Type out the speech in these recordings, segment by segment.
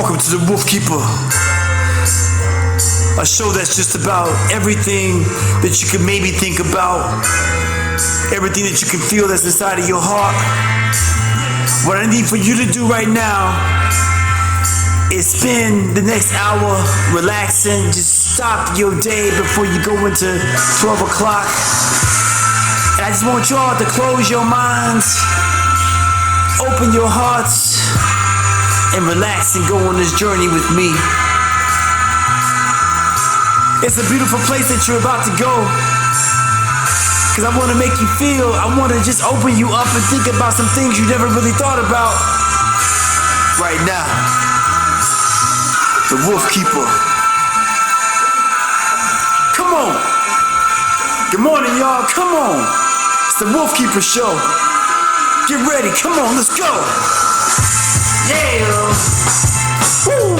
Welcome to the Wolfkeeper, a show that's just about everything that you can maybe think about, everything that you can feel that's inside of your heart. What I need for you to do right now is spend the next hour relaxing. Just stop your day before you go into 12 o'clock. And I just want y'all to close your minds, open your hearts, and relax and go on this journey with me. It's a beautiful place that you're about to go, because I want to make you feel, I want to just open you up and think about some things you never really thought about. Right now, the Wolfkeeper. Come on. Good morning, y'all. Come on. It's the Wolfkeeper Show. Get ready. Come on, let's go. Yeah. Woo.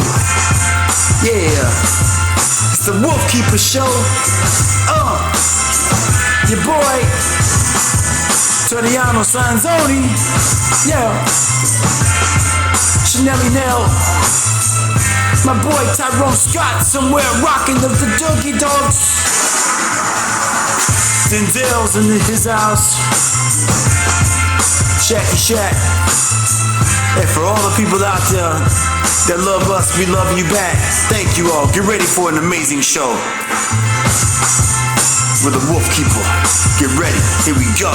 Yeah. It's the Wolfkeeper Show. Your boy, Torriano Sanzoni. Yeah. Chanelli Nell. My boy Tyrone Scott somewhere rocking the Doogie Dogs. Denzel's in his house. Shacky Shack. And for all the people out there that love us, we love you back. Thank you all. Get ready for an amazing show with the Wolfkeeper. Get ready. Here we go.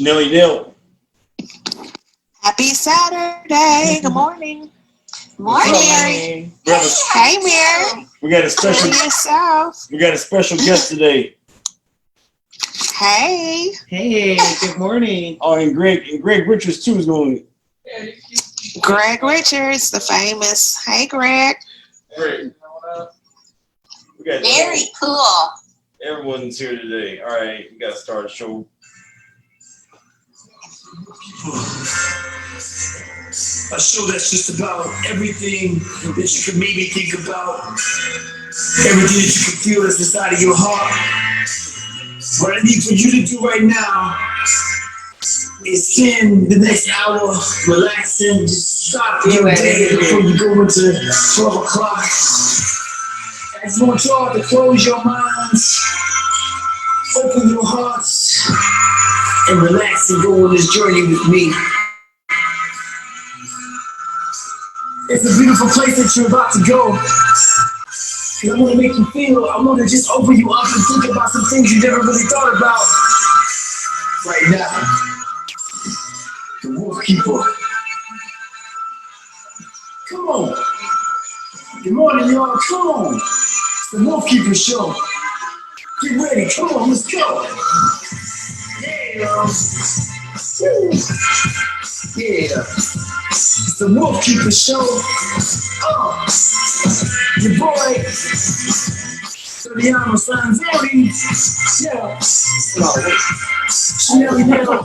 Nilly nil. Happy Saturday. Good morning. Morning. Hey, Mary. We got a special yourself. We got a special guest today. Hey. Hey, good morning. Oh, and Greg Richards too is going. Greg Richards, the famous. Hey, Greg. Great. We got Very cool. everyone's here today. All right, we got to start the show. A show that's just about everything that you can maybe think about, everything that you can feel that's inside of your heart. What I need for you to do right now is spend the next hour relaxing, just stop your day before you go into 12 o'clock. I just want y'all to close your minds, open your hearts, and relax and go on this journey with me. It's a beautiful place that you're about to go. And I want to make you feel, I want to just open you up and think about some things you never really thought about. Right now, the Wolfkeeper. Come on. Good morning, y'all. Come on. It's the Wolfkeeper Show. Get ready. Come on, let's go. Yeah. Woo. Yeah. It's the Wolfkeeper Show. Your boy, Sodiano, Sanzeri. Yeah. Chanel Nail.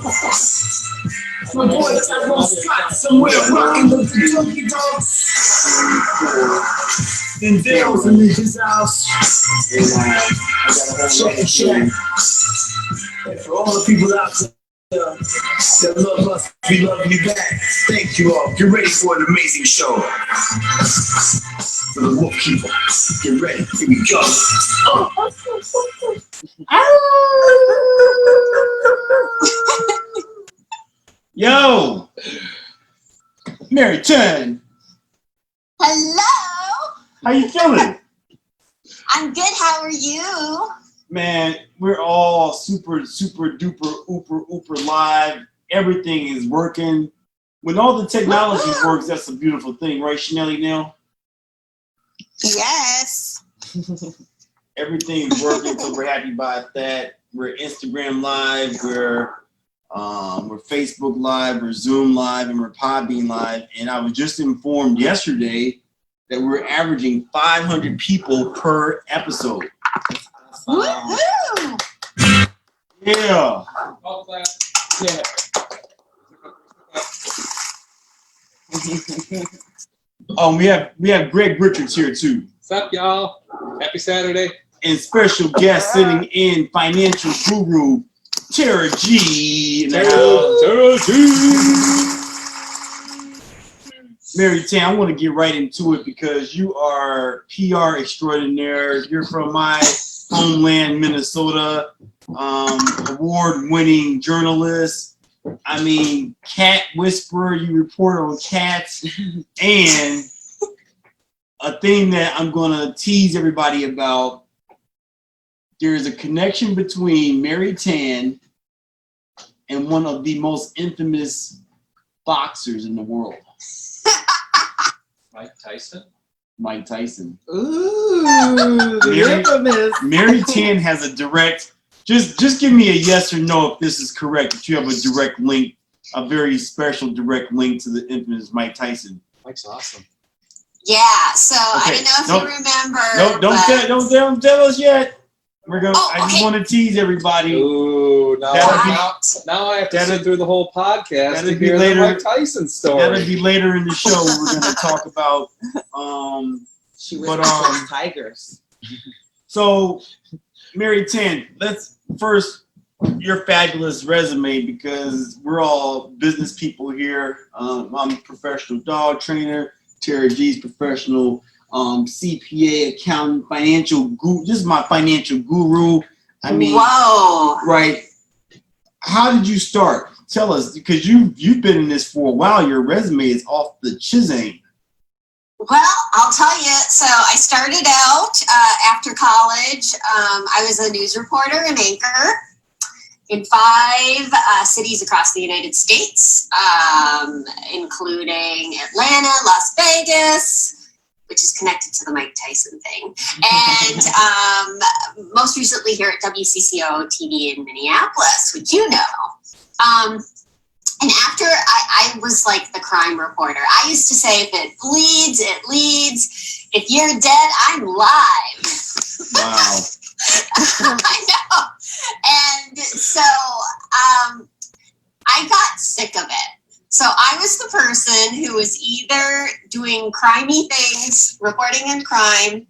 My boy Tyrone Scott somewhere rocking the Kentucky Dogs. And Dale's in his house. Check. And for all the people out there that love us, we love you back. Thank you all. Get ready for an amazing show. For the Wolfkeeper. Get ready. Here we go. Yo, Mary Chen, Hello. how you feeling? I'm good. How are you? Man, we're all super duper ooper live. Everything is working. When all the technology works, that's a beautiful thing, right, Chanel Nail? Yes. Everything is working, so we're happy about that. We're Instagram live, we're Facebook live, we're Zoom live, and we're Podbean live. And I was just informed yesterday that we're averaging 500 people per episode. Woohoo! Yeah. Yeah. We have Greg Richards here too. What's up, y'all? Happy Saturday. And special guest sitting in, financial guru Tara G. In the house. Mary Tan, I want to get right into it because you are PR extraordinaire. You're from my homeland, Minnesota. Award-winning journalist. I mean, cat whisperer. You report on cats. And a thing that I'm going to tease everybody about, there is a connection between Mary Tan and one of the most infamous boxers in the world. Mike Tyson. Mike Tyson. Ooh, the infamous. Mary Tan has a direct, just give me a yes or no if this is correct, if you have a direct link, a very special direct link to the infamous Mike Tyson. Mike's awesome. Yeah. So I don't know if you remember. Don't tell us yet. We're gonna. Oh, I just okay. want to tease everybody. Ooh, now I have to sit through the whole podcast that'll to be hear later. the Mike Tyson story. That'll be later in the show. We're gonna talk about. She But, was tigers. So, Mary Tan, let's first your fabulous resume because we're all business people here. I'm a professional dog trainer. Tara G's professional CPA, accountant, financial guru. This is my financial guru. I mean, Whoa. right? How did you start? Tell us, because you've been in this for a while. Your resume is off the chisane. Well, I'll tell you. So I started out after college. I was a news reporter and anchor in 5 cities across the United States, including Atlanta, Las Vegas, which is connected to the Mike Tyson thing, and most recently here at WCCO TV in Minneapolis, which you know. And after I was like the crime reporter. I used to say, if it bleeds, it leads. If you're dead, I'm live. Wow. I know. And so I got sick of it. So I was the person who was either doing crimey things, reporting on crime,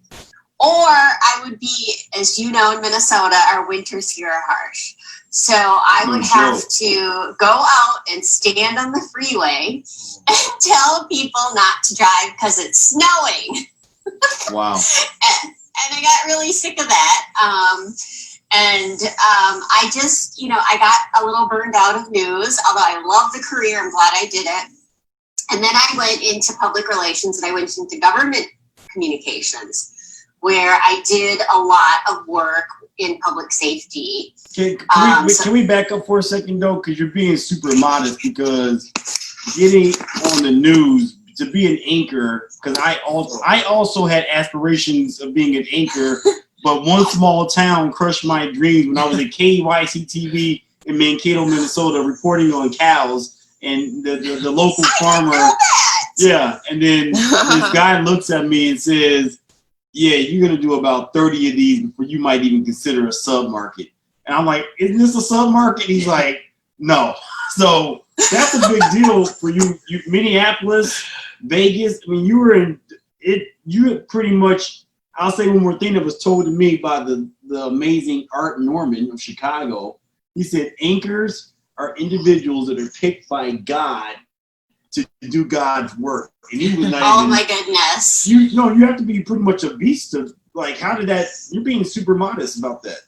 or I would be, as you know, in Minnesota, our winters here are harsh. So I would have to go out and stand on the freeway and tell people not to drive because it's snowing. Wow. And I got really sick of that. I just, I got a little burned out of news, although I love the career. I'm glad I did it. And then I went into public relations and I went into government communications, where I did a lot of work in public safety. Can we back up for a second though? Because you're being super modest, because getting on the news, to be an anchor, because I also had aspirations of being an anchor, but one small town crushed my dreams when I was at KYC TV in Mankato, Minnesota, reporting on cows, and the local farmer. I know that. Yeah, and then this guy looks at me and says, yeah, you're gonna do about 30 of these before you might even consider a sub-market. And I'm like, isn't this a sub-market? He's like, no. So that's a big deal for you. Minneapolis, Vegas. I mean, you were in it. You had pretty much. I'll say one more thing that was told to me by the amazing Art Norman of Chicago. He said anchors are individuals that are picked by God to do God's work. And he was not Oh my goodness. You have to be pretty much a beast of like, how did that, you're being super modest about that.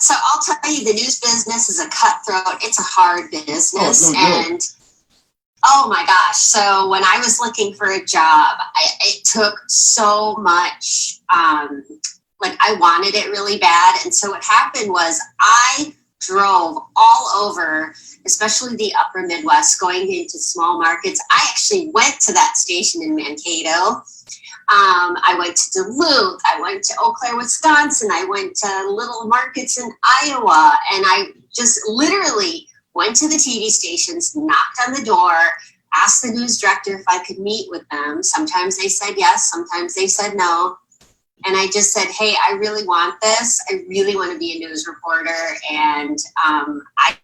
So I'll tell you, the news business is a cutthroat. It's a hard business. And oh my gosh. So when I was looking for a job, it took so much, like I wanted it really bad. And so what happened was I drove all over, especially the upper Midwest, going into small markets. I actually went to that station in Mankato. I went to Duluth. I went to Eau Claire, Wisconsin. I went to little markets in Iowa. And I just literally went to the TV stations, knocked on the door, asked the news director if I could meet with them. Sometimes they said yes. Sometimes they said no. And I just said, hey, I really want this. I really want to be a news reporter. And I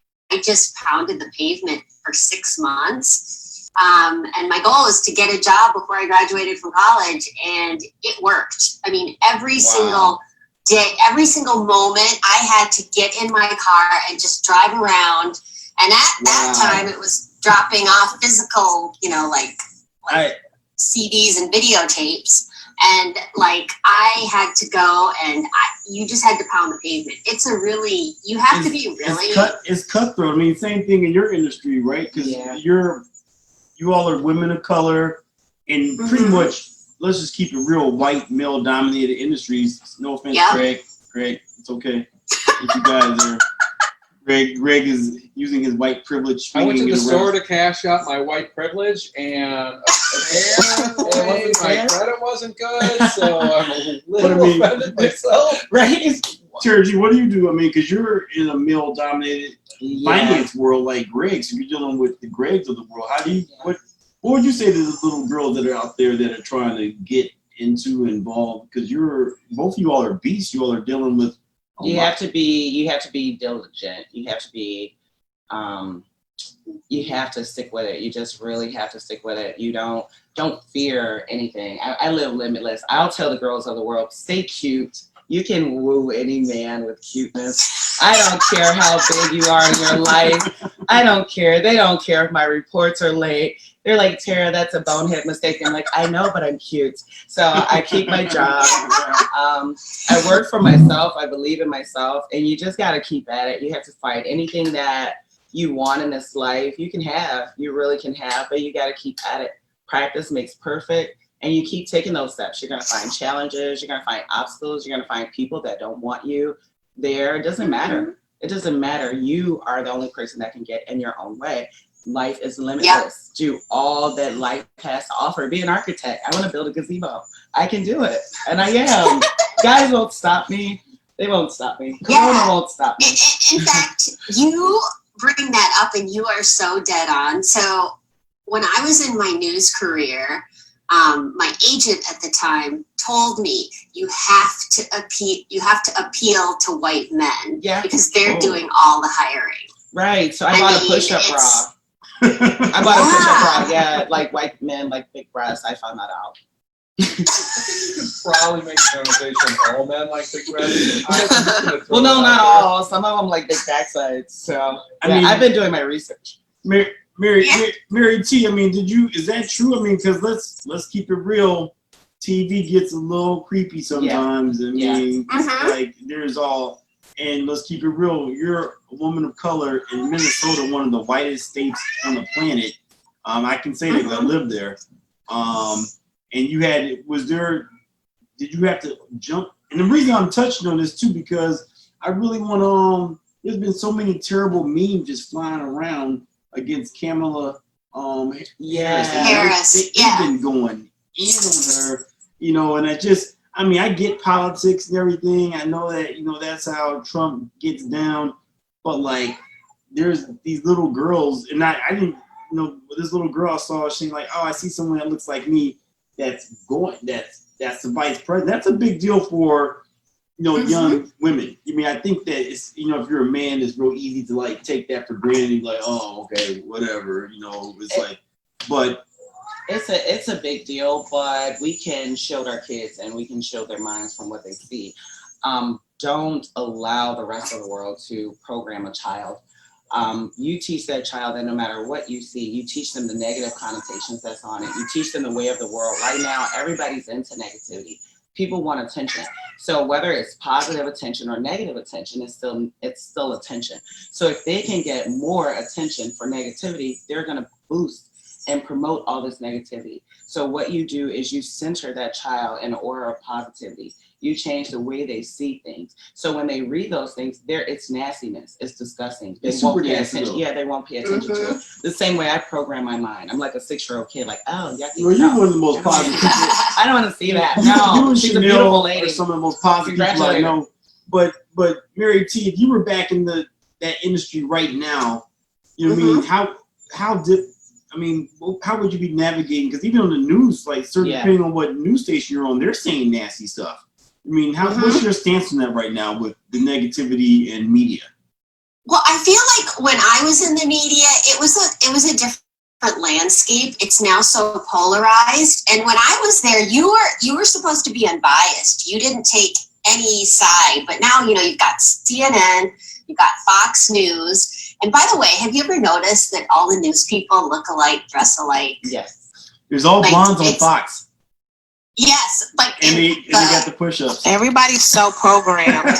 just pounded the pavement for 6 months. And my goal is to get a job before I graduated from college. And it worked. I mean, every single day, every single moment, I had to get in my car and just drive around. And at that time, it was dropping off physical, like CDs and videotapes. And like I had to go, and you just had to pound the pavement. It's you have to be really. It's cutthroat. I mean, same thing in your industry, right? Because you all are women of color, and pretty much, let's just keep it real, white, male-dominated industries. No offense, Greg, it's okay. If you guys are. Greg is using his white privilege. I went to the store to cash out my white privilege, and apparently my credit wasn't good, so I'm a little offended myself. Right? Sergi, what do you do? I mean, because you're in a male-dominated finance world like Greg, so you're dealing with the Gregs of the world. How do you? What would you say to the little girls that are out there that are trying to get involved? Because both of you all are beasts. You all are dealing with. You have to be diligent. You have to be, you have to stick with it. You just really have to stick with it. You don't fear anything. I live limitless. I'll tell the girls of the world, stay cute. You can woo any man with cuteness. I don't care how big you are in your life. I don't care. They don't care if my reports are late. They're like, Tara, that's a bonehead mistake. I'm like, I know, but I'm cute. So I keep my job. I work for myself. I believe in myself. And you just got to keep at it. You have to fight anything that you want in this life. You can have. You really can have. But you got to keep at it. Practice makes perfect. And you keep taking those steps. You're going to find challenges. You're going to find obstacles. You're going to find people that don't want you there. It doesn't matter. It doesn't matter. You are the only person that can get in your own way. Life is limitless. Do all that life has to offer. Be an architect. I want to build a gazebo. I can do it. And I am. Guys won't stop me. They won't stop me. Corona won't stop me. In fact, you bring that up and you are so dead on. So when I was in my news career, my agent at the time told me you have to appeal to white men because they're doing all the hiring. Right. So I bought a push-up bra. I bought a push-up bra. Yeah, like white men, like big breasts. I found that out. I think you could probably make a generalization all men like big breasts. Well, no, not all. Some of them like big backsides. So I mean, I've been doing my research. Mary T, I mean, is that true? I mean, because let's keep it real. TV gets a little creepy sometimes. I mean, like and let's keep it real. You're a woman of color in Minnesota, one of the whitest states on the planet. I can say that because I live there. And did you have to jump? And the reason I'm touching on this too, because I really want there's been so many terrible memes just flying around against Kamala Harris. Harris. Been going in on her, and I get politics and everything. I know that, that's how Trump gets down, but like, there's these little girls, and I didn't, this little girl I saw, she's like, oh, I see someone that looks like me. that's the vice president. That's a big deal for young women. I mean, I think that it's if you're a man, it's real easy to like take that for granted, like, oh, okay, whatever. It's like, but it's a big deal. But we can shield our kids and we can shield their minds from what they see. Don't allow the rest of the world to program a child. You teach that child that no matter what you see, you teach them the negative connotations that's on it. You teach them the way of the world. Right now, everybody's into negativity. People want attention. So whether it's positive attention or negative attention, it's still attention. So if they can get more attention for negativity, they're going to boost and promote all this negativity. So what you do is you center that child in an aura of positivity. You change the way they see things. So when they read those things, it's nastiness. It's disgusting. They won't pay attention. Yeah, they won't pay attention to it. The same way I program my mind. I'm like a 6-year-old kid, like, oh, yucky. Well, you're one of the most positive people. I don't want to see that. No, she's a beautiful lady. Some of the most positive people I know. But Mary T, if you were back in that industry right now, what I mean? How would you be navigating? Because even on the news, like, depending on what news station you're on, they're saying nasty stuff. I mean, what's your stance on that right now with the negativity in media? Well, I feel like when I was in the media, it was a different landscape. It's now so polarized. And when I was there, you were supposed to be unbiased. You didn't take any side. But now, you've got CNN, you've got Fox News. And by the way, have you ever noticed that all the news people look alike, dress alike? Yes. There's all blondes on Fox. Yes, and they got the push-ups. Everybody's so programmed.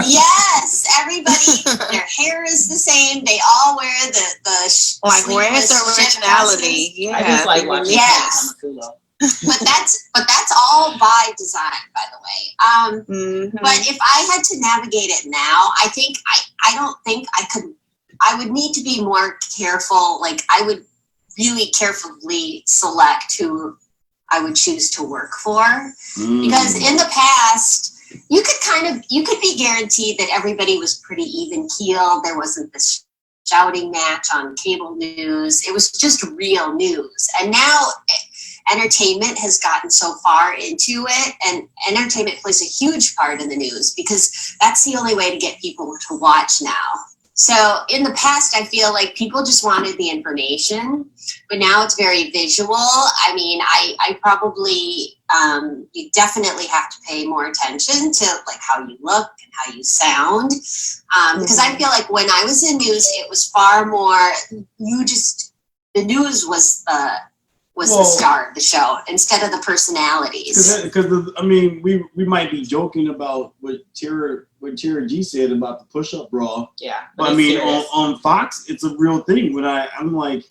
Yes, everybody. Their hair is the same. They all wear the like, where's the originality? Yeah, I just like watching. Yes, but that's all by design, by the way. But if I had to navigate it now, I don't think I could. I would need to be more careful. Like, I would really carefully select who I would choose to work for, because in the past you could be guaranteed that everybody was pretty even keeled. There wasn't this shouting match on cable news. It was just real news. And now entertainment has gotten so far into it, and entertainment plays a huge part in the news because that's the only way to get people to watch now. So in the past, I feel like people just wanted the information, but now it's very visual. I mean, I probably, you definitely have to pay more attention to like how you look and how you sound. Because I feel like when I was in news, it was far more, the news was the star of the show instead of the personalities. Because I mean, we might be joking about what Tara G said about the push-up bra. Yeah, but I mean, on Fox, it's a real thing. When I'm like,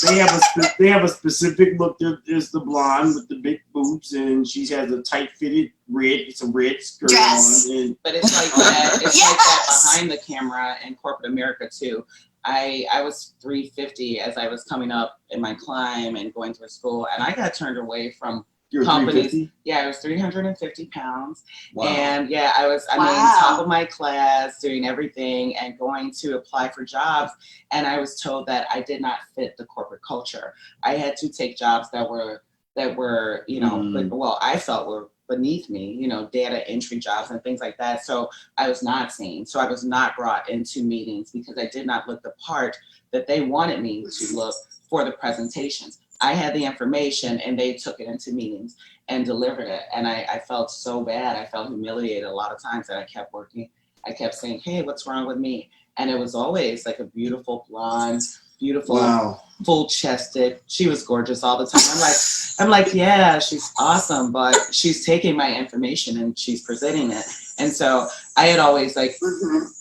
they have a specific look. There's the blonde with the big boobs, and she has a tight-fitted red. It's a red skirt on. But it's like that. It's like that behind the camera in corporate America too. I was 350 as I was coming up in my climb and going through school, and I got turned away from companies. Yeah, I was 350 pounds. Wow. And yeah, I was top of my class, doing everything and going to apply for jobs. And I was told that I did not fit the corporate culture. I had to take jobs that were, I felt were beneath me, data entry jobs and things like that. So I was not seen. So I was not brought into meetings because I did not look the part that they wanted me to look for the presentations. I had the information and they took it into meetings and delivered it. And I felt so bad. I felt humiliated a lot of times that I kept working. I kept saying, hey, what's wrong with me? And it was always like a beautiful blonde, beautiful, full-chested. She was gorgeous all the time. I'm like, yeah, she's awesome, but she's taking my information and she's presenting it. And so I had always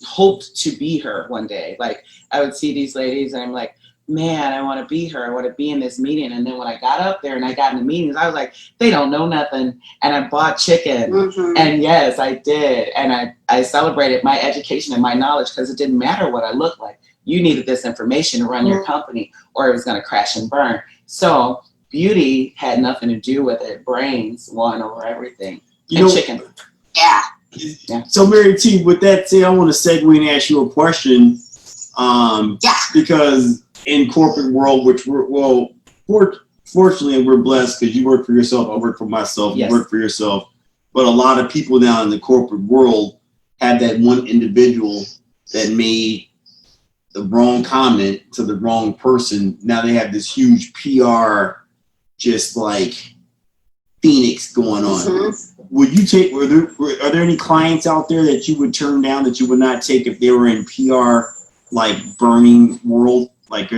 hoped to be her one day. Like I would see these ladies and I'm like, man, I want to be her. I want to be in this meeting. And then when I got up there and I got in the meetings, I was like, they don't know nothing. And I bought chicken. And yes, I did. And I celebrated my education and my knowledge because it didn't matter what I looked like. You needed this information to run your company or it was going to crash and burn. So beauty had nothing to do with it. Brains won over everything. Chicken. Yeah. So Mary T, with that said, I want to segue and ask you a question. Because in corporate world, fortunately, we're blessed because you work for yourself. I work for myself. Yes. You work for yourself. But a lot of people now in the corporate world have that one individual that made the wrong comment to the wrong person. Now they have this huge PR, just like Phoenix going on. Mm-hmm. Would you take? Are there any clients out there that you would turn down that you would not take if they were in PR, like burning world, like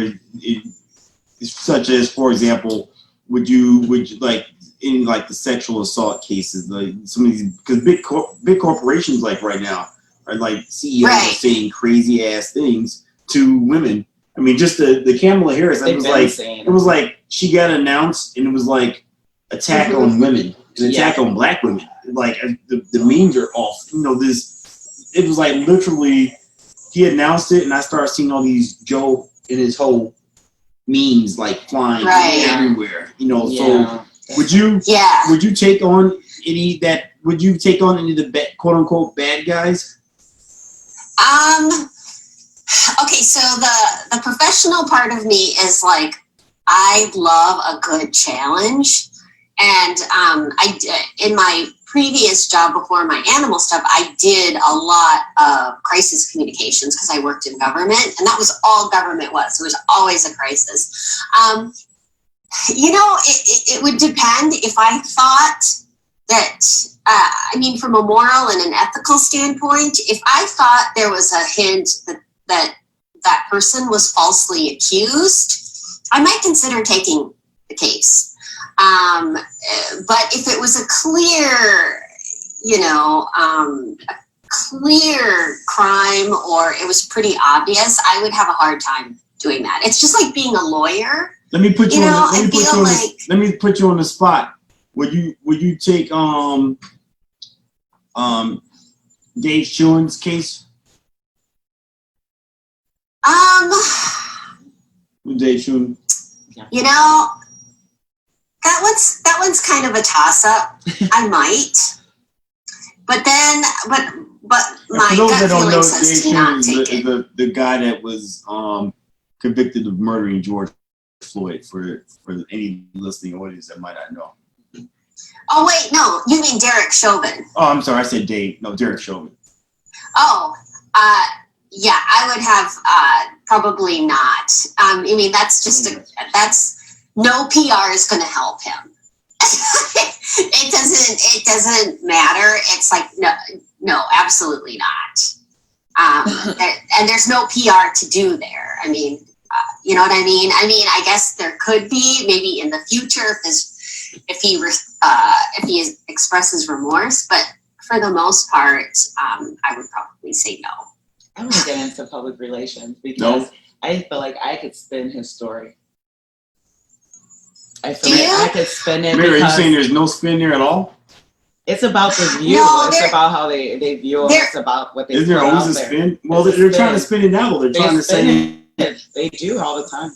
such as, for example, would you like in like the sexual assault cases, like some of these, because big corporations like right now are like CEOs are saying crazy ass things to women. I mean, just the Kamala Harris, it was like she got announced and it was like attack on women, an attack on black women. Like the memes are off. You know, it was like literally he announced it and I started seeing all these Joe in his whole memes like flying everywhere. You know, so would you take on any of the quote unquote bad guys? Okay, so the professional part of me is like, I love a good challenge. And in my previous job before my animal stuff, I did a lot of crisis communications because I worked in government, and that was all government was. It was always a crisis. You know, it would depend if I thought that, I mean, from a moral and an ethical standpoint, if I thought there was a hint that person was falsely accused, I might consider taking the case. But if it was a clear, clear crime, or it was pretty obvious, I would have a hard time doing that. It's just like being a lawyer. Let me put you on the spot. Would you take Dave Chewin's case? With Dave Chewin? You know, that one's kind of a toss up. I might, but my gut feeling says to not take it. The guy that was convicted of murdering George Floyd, for any listening audience that might not know. Oh wait, no, you mean Derek Chauvin? Oh, I'm sorry, I said Dave. No, Derek Chauvin. Oh, yeah, I would have probably not. I mean, that's just no PR is going to help him. It doesn't matter. It's like no, absolutely not. And there's no PR to do there. I mean, you know what I mean? I mean, I guess there could be maybe in the future if he expresses remorse, but for the most part, I would probably say no. I want to get into public relations because I feel like I could spin his story. I feel like I could spin it. Mary, are you saying there's no spin there at all? It's about the view. It's about how they view it. It's about what they Is there always a spin? Well, they're trying to spin it now. They're trying to say it. They do all the time.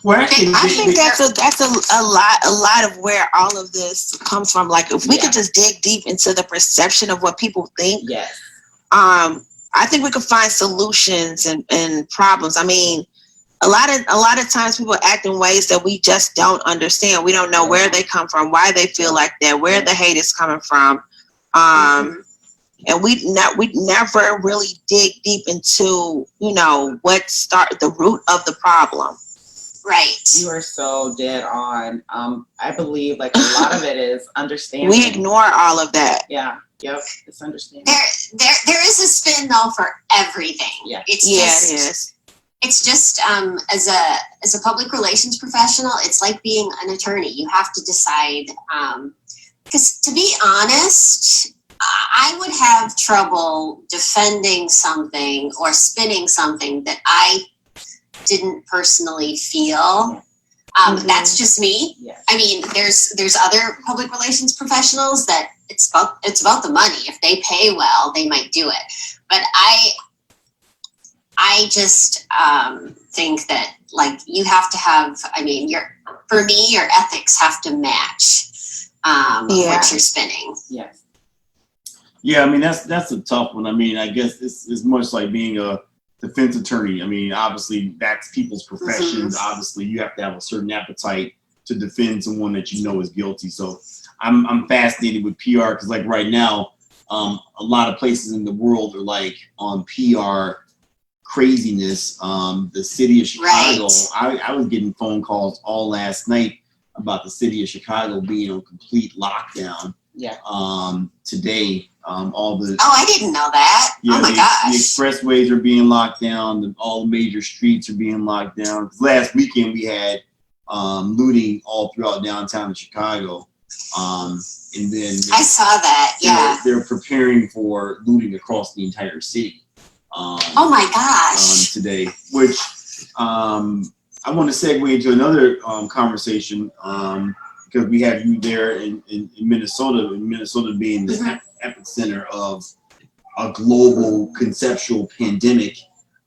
Well, actually, I think that's a lot of where all of this comes from. Like, if we could just dig deep into the perception of what people think, I think we could find solutions and problems. I mean, a lot of times people act in ways that we just don't understand. We don't know where they come from, why they feel like that, where the hate is coming from, and we never really dig deep into what started the root of the problem. Right. You are so dead on. I believe like a lot of it is understanding. We ignore all of that. Yeah. Yep. It's understanding. There is a spin though for everything. Yeah. It is. It's just as a public relations professional, it's like being an attorney. You have to decide. Because to be honest, I would have trouble defending something or spinning something that I didn't personally feel. That's just me. Yes. I mean, there's other public relations professionals that it's about the money. If they pay well, they might do it. But I just think that like you have to have. I mean, your ethics have to match what you're spinning. Yes. Yeah, I mean that's a tough one. I mean, I guess it's much like being a defense attorney. I mean, obviously that's people's professions. Obviously, you have to have a certain appetite to defend someone that you know is guilty. So I'm fascinated with PR because, like, right now, a lot of places in the world are like on PR craziness. The city of Chicago, I was getting phone calls all last night about the city of Chicago being on complete lockdown. Yeah. Today, all the I didn't know that. Yeah, oh my gosh. The expressways are being locked down. All the major streets are being locked down. Last weekend we had looting all throughout downtown Chicago. And then I saw that. Yeah. They're preparing for looting across the entire city. Oh my gosh. Today, which I want to segue into another conversation because we have you there in Minnesota, and Minnesota being the epicenter of a global conceptual pandemic.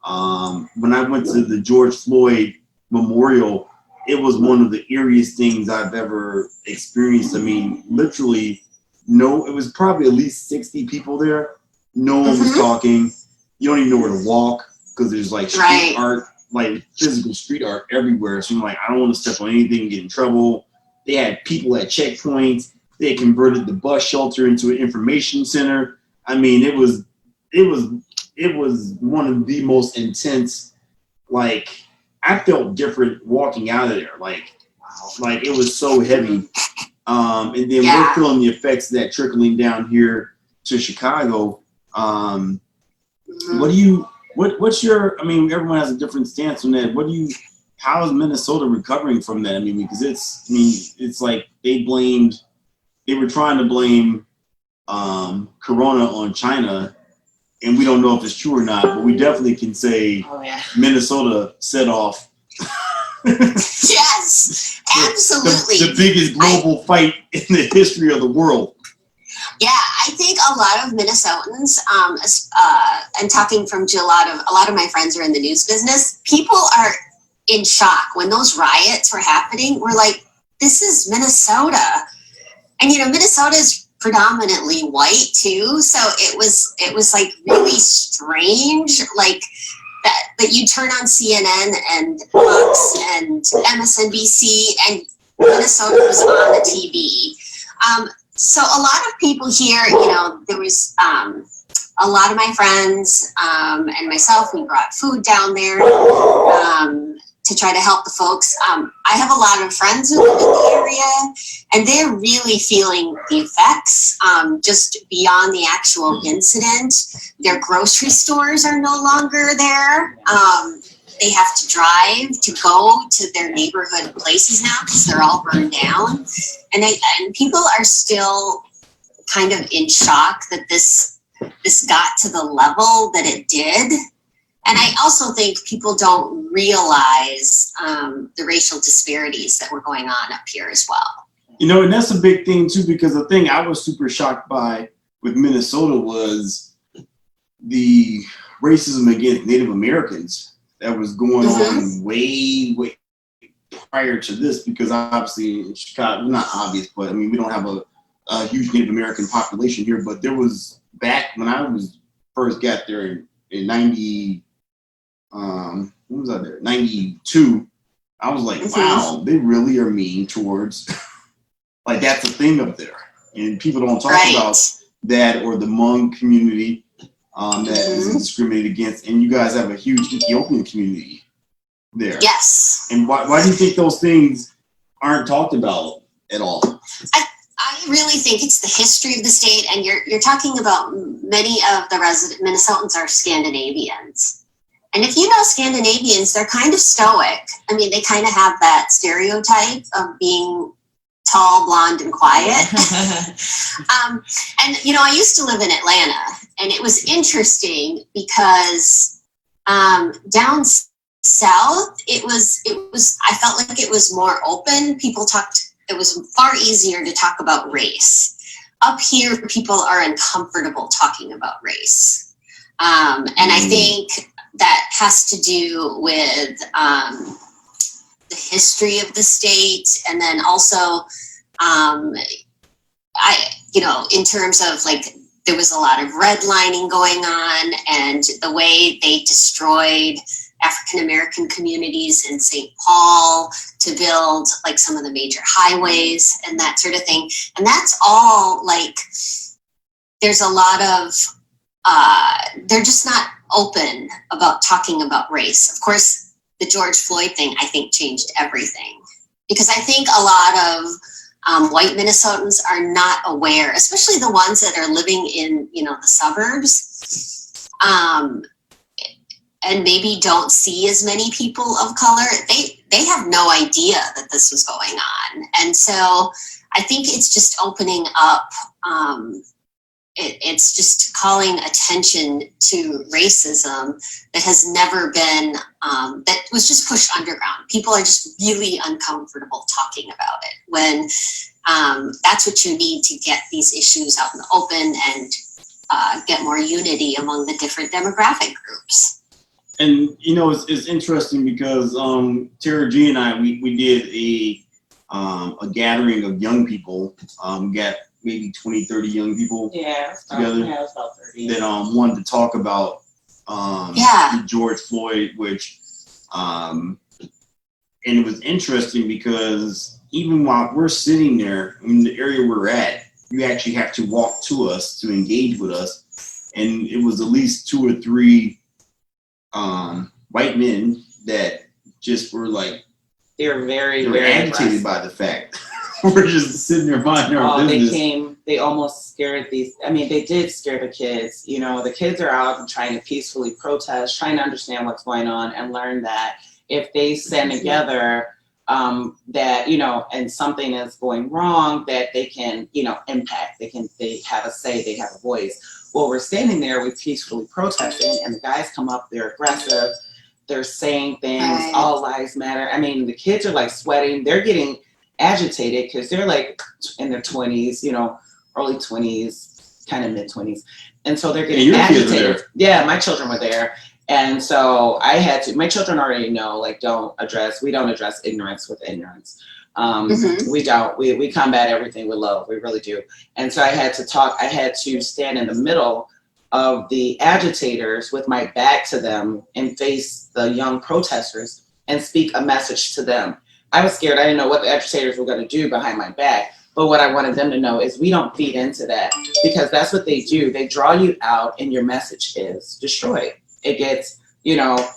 When I went to the George Floyd Memorial, it was one of the eeriest things I've ever experienced. I mean, literally, it was probably at least 60 people there. No one was talking. You don't even know where to walk because there's like street art, like physical street art everywhere. So you're like, I don't want to step on anything and get in trouble. They had people at checkpoints. They converted the bus shelter into an information center. I mean, it was one of the most intense. Like, I felt different walking out of there. Like it was so heavy. And then we're feeling the effects of that trickling down here to Chicago. What's your, I mean, everyone has a different stance on that. How is Minnesota recovering from that? I mean, because it's like they were trying to blame Corona on China, and we don't know if it's true or not, but we definitely can say Minnesota set off. Yes, absolutely. The biggest global fight in the history of the world. Yeah, I think a lot of Minnesotans, and talking from a lot of my friends are in the news business, people are in shock. When those riots were happening, we're like, this is Minnesota. And, Minnesota is predominantly white too. So it was like really strange, like that you turn on CNN and Fox and MSNBC and Minnesota was on the TV. So a lot of people here, there was a lot of my friends and myself, we brought food down there to try to help the folks. I have a lot of friends who live in the area, and they're really feeling the effects just beyond the actual incident. Their grocery stores are no longer there. They have to drive to go to their neighborhood places now because they're all burned down. And people are still kind of in shock that this got to the level that it did. And I also think people don't realize the racial disparities that were going on up here as well. And that's a big thing too, because the thing I was super shocked by with Minnesota was the racism against Native Americans that was going on way prior to this, because obviously in Chicago, not obvious, but I mean, we don't have a huge Native American population here, but there was, back when I first got there in 90, when was I there? 92. I was like, wow, they really are mean towards, like, that's a thing up there. And people don't talk about that, or the Hmong community that is discriminated against. And you guys have a huge Ethiopian community there. Yes. And why do you think those things aren't talked about at all? I really think it's the history of the state, and you're talking about many of the resident Minnesotans are Scandinavians. And if you know Scandinavians, they're kind of stoic. I mean, they kind of have that stereotype of being tall, blonde, and quiet. And, I used to live in Atlanta, and it was interesting because down south, it was, I felt like it was more open. It was far easier to talk about race. Up here, people are uncomfortable talking about race. And I think that has to do with the history of the state, and then also, in terms of like there was a lot of redlining going on, and the way they destroyed African American communities in St. Paul to build like some of the major highways and that sort of thing. And that's all like, there's a lot of, they're just not open about talking about race. Of course, the George Floyd thing, I think, changed everything, because I think a lot of white Minnesotans are not aware, especially the ones that are living in, you know, the suburbs, and maybe don't see as many people of color. They have no idea that this was going on. And so I think it's just opening up, it's just calling attention to racism that has never been, that was just pushed underground. People are just really uncomfortable talking about it, when that's what you need to get these issues out in the open and get more unity among the different demographic groups. And you know, it's interesting because Tara G and I, we did a gathering of young people. We got maybe 20, 30 young people together about 30. that wanted to talk about George Floyd, which and it was interesting because even while we're sitting there in the area we're at, you actually have to walk to us to engage with us, and it was at least 2 or 3 white men that just were like, they were very agitated by the fact we're just sitting there minding our business. They almost scared these. I mean, they did scare the kids. You know, the kids are out and trying to peacefully protest, trying to understand what's going on, and learn that if they stand together, that, you know, and something is going wrong, that they can, you know, impact. They have a say, they have a voice. Well, we're standing there, we're peacefully protesting, and the guys come up, they're aggressive, they're saying things, all lives matter. I mean, the kids are like sweating, they're getting agitated because they're like in their 20s, you know, early 20s, kind of mid 20s. And so they're getting agitated. Yeah, my children were there. And so I had to, my children already know, like, we don't address ignorance with ignorance. We don't, we combat everything with love. We really do. And so I had to stand in the middle of the agitators with my back to them and face the young protesters and speak a message to them. I was scared. I didn't know what the agitators were going to do behind my back. But what I wanted them to know is we don't feed into that, because that's what they do. They draw you out and your message is destroyed. It gets, you know,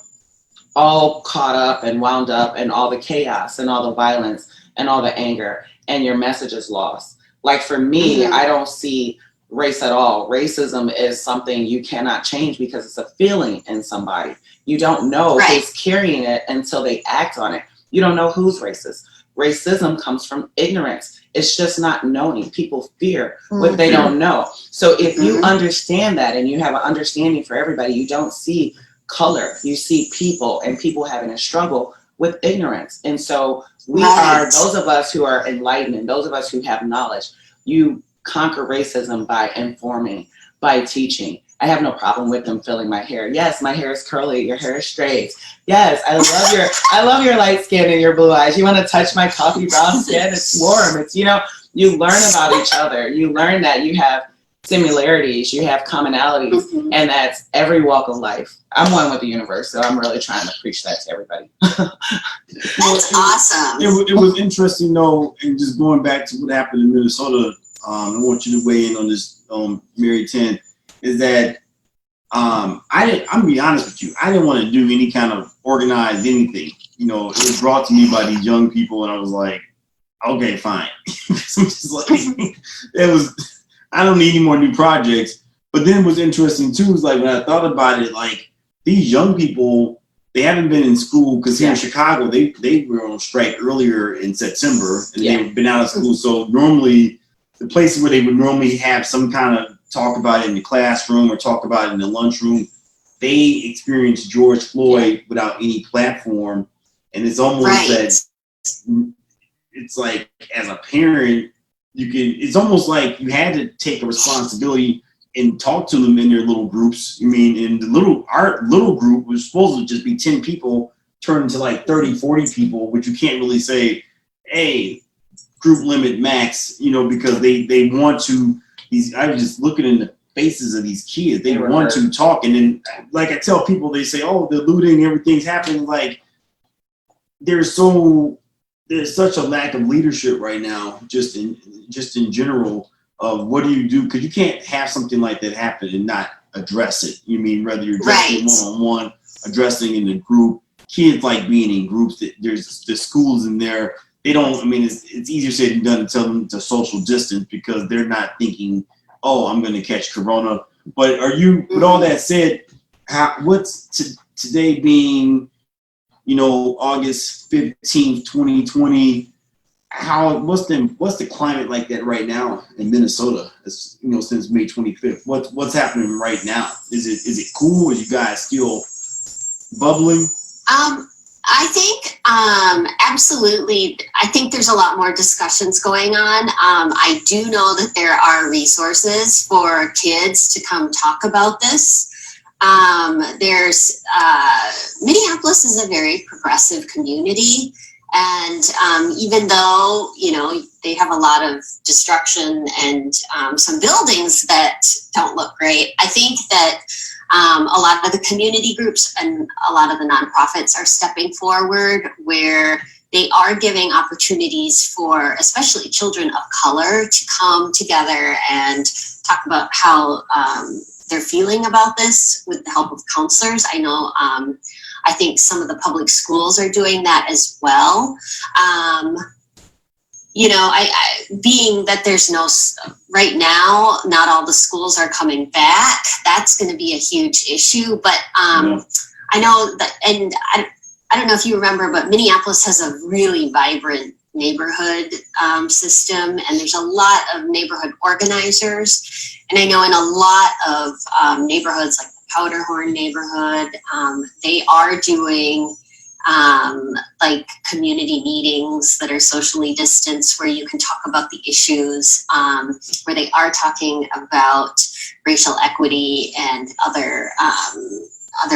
all caught up and wound up in all the chaos and all the violence and all the anger, and your message is lost. Like for me, I don't see race at all. Racism is something you cannot change because it's a feeling in somebody. You don't know who's carrying it until they act on it. You don't know who's racist. Racism comes from ignorance. It's just not knowing. People fear what they don't know. So if you understand that and you have an understanding for everybody, you don't see color. You see people, and people having a struggle with ignorance. And so we are, those of us who are enlightened and those of us who have knowledge, you conquer racism by informing, by teaching. I have no problem with them filling my hair. Yes, my hair is curly, your hair is straight. Yes, I love your light skin and your blue eyes. You want to touch my coffee brown skin? It's warm. It's, you know, you learn about each other. You learn that you have similarities, you have commonalities, and that's every walk of life. I'm one with the universe, so I'm really trying to preach that to everybody. That's awesome. It was interesting though, and just going back to what happened in Minnesota, I want you to weigh in on this, Mary 10, is that I'm gonna be honest with you, I didn't want to do any kind of organized anything. You know, it was brought to me by these young people, and I was like, okay, fine. I'm just like, I don't need any more new projects. But then what's interesting too is like when I thought about it, like these young people, they haven't been in school because here in Chicago, they were on strike earlier in September, and they've been out of school. So normally the places where they would normally have some kind of talk about it in the classroom or talk about it in the lunchroom, they experienced George Floyd without any platform. And it's almost that it's like as a parent, it's almost like you had to take a responsibility and talk to them in their little groups. I mean, in our little group was supposed to just be 10 people turned into like 30, 40 people, which you can't really say, hey, group limit max, you know, because they want to, I was just looking in faces of these kids. They want to talk, and then like I tell people, they say, "Oh, the looting, everything's happening." Like there's such a lack of leadership right now, just in general. Of what do you do? Because you can't have something like that happen and not address it. You mean whether you're addressing one-on-one, addressing in the group. Kids like being in groups. There's the schools in there. They don't. I mean, it's easier said than done to tell them to social distance because they're not thinking, "Oh, I'm going to catch corona." But are you? With all that said, what's today being, August 15th, 2020? What's the climate like that right now in Minnesota? It's, since May 25th. What's happening right now? Is it cool? Are you guys still bubbling? I think absolutely. I think there's a lot more discussions going on. I do know that there are resources for kids to come talk about this. There's Minneapolis is a very progressive community. And even though, they have a lot of destruction and some buildings that don't look great, I think that a lot of the community groups and a lot of the nonprofits are stepping forward where they are giving opportunities for especially children of color to come together and talk about how they're feeling about this with the help of counselors. I know I think some of the public schools are doing that as well. Being that there's right now, not all the schools are coming back. That's going to be a huge issue. But I know that, and I don't know if you remember, but Minneapolis has a really vibrant neighborhood system, and there's a lot of neighborhood organizers. And I know in a lot of neighborhoods like Powderhorn neighborhood, they are doing like community meetings that are socially distanced where you can talk about the issues, where they are talking about racial equity and other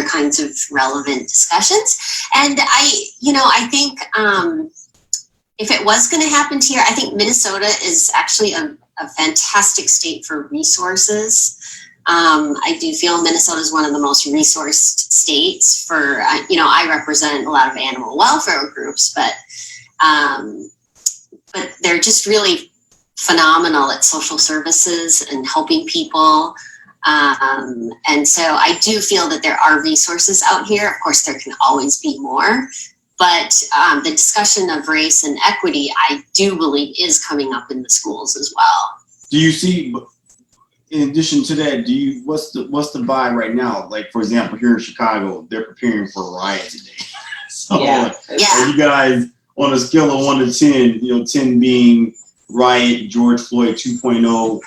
kinds of relevant discussions. And I think if it was going to happen here, I think Minnesota is actually a fantastic state for resources. I do feel Minnesota is one of the most resourced states for, I represent a lot of animal welfare groups, but they're just really phenomenal at social services and helping people. And so I do feel that there are resources out here. Of course, there can always be more, but the discussion of race and equity, I do believe is coming up in the schools as well. Do you see, in addition to that, what's the vibe right now? Like, for example, here in Chicago, they're preparing for a riot today. So, are you guys on a scale of 1 to 10? 10 being riot, George Floyd 2.0,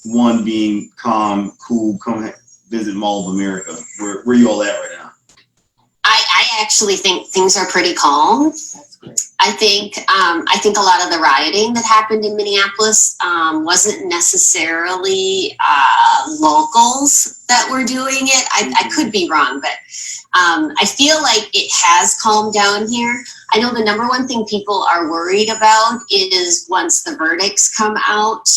1 being calm, cool, come visit Mall of America. Where you all at right now? I actually think things are pretty calm. That's great. I think a lot of the rioting that happened in Minneapolis wasn't necessarily locals that were doing it. I could be wrong, but I feel like it has calmed down here. I know the number one thing people are worried about is once the verdicts come out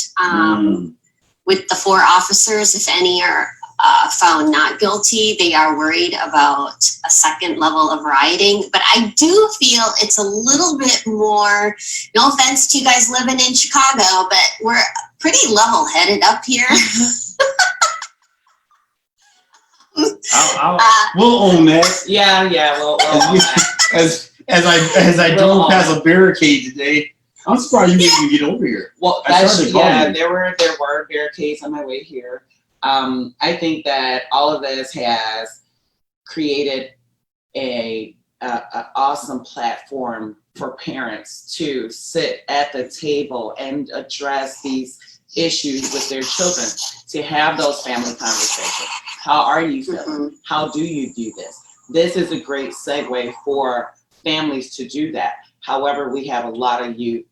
with the 4 officers, if any are found not guilty, they are worried about a second level of rioting. But I do feel it's a little bit more, no offense to you guys living in Chicago, but we're pretty level-headed up here. We'll own that. Yeah, we'll own that. As I drove past a barricade today, I'm surprised you didn't even get over here. Well, there were barricades on my way here. I think that all of this has created a awesome platform for parents to sit at the table and address these issues with their children, to have those family conversations. How are you feeling? How do you do this? This is a great segue for families to do that. However, we have a lot of youth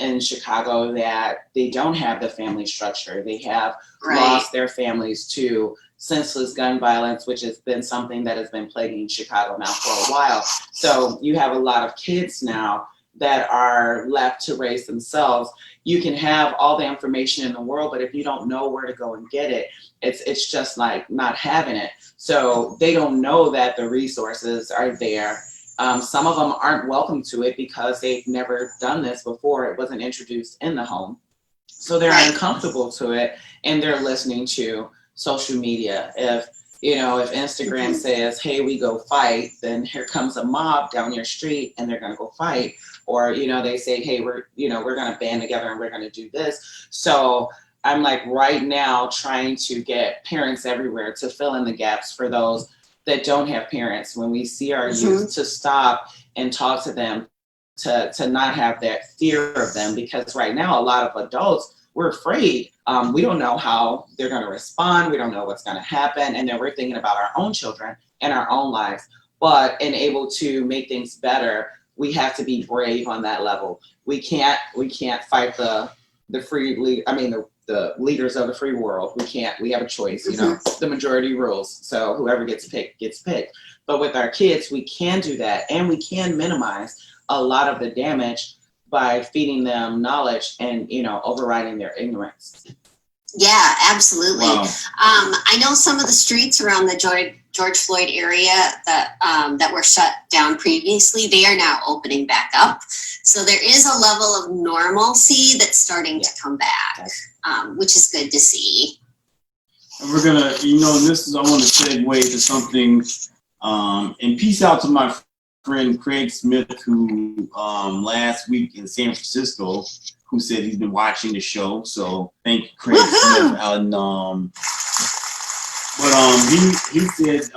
in Chicago that they don't have the family structure. They have lost their families to senseless gun violence, which has been something that has been plaguing Chicago now for a while. So you have a lot of kids now that are left to raise themselves. You can have all the information in the world, but if you don't know where to go and get it, it's just like not having it. So they don't know that the resources are there. Some of them aren't welcome to it because they've never done this before. It wasn't introduced in the home. So they're uncomfortable to it, and they're listening to social media. If Instagram says, hey, we go fight, then here comes a mob down your street and they're going to go fight. Or, they say, hey, we're going to band together and we're going to do this. So I'm like right now trying to get parents everywhere to fill in the gaps for those that don't have parents. When we see our youth, to stop and talk to them, to not have that fear of them, because right now a lot of adults, we're afraid. We don't know how they're going to respond. We don't know what's going to happen. And then we're thinking about our own children and our own lives. But in able to make things better, we have to be brave on that level. We can't fight the leaders of the free world. We have a choice, the majority rules. So whoever gets picked gets picked. But with our kids, we can do that, and we can minimize a lot of the damage by feeding them knowledge and, overriding their ignorance. Yeah, absolutely. Wow. I know some of the streets around the George Floyd area that were shut down previously, they are now opening back up. So there is a level of normalcy that's starting to come back, which is good to see. And we're gonna, I want to segue to something, and peace out to my friend Craig Smith, who last week in San Francisco, who said he's been watching the show. So thank you, Craig Smith. And he said,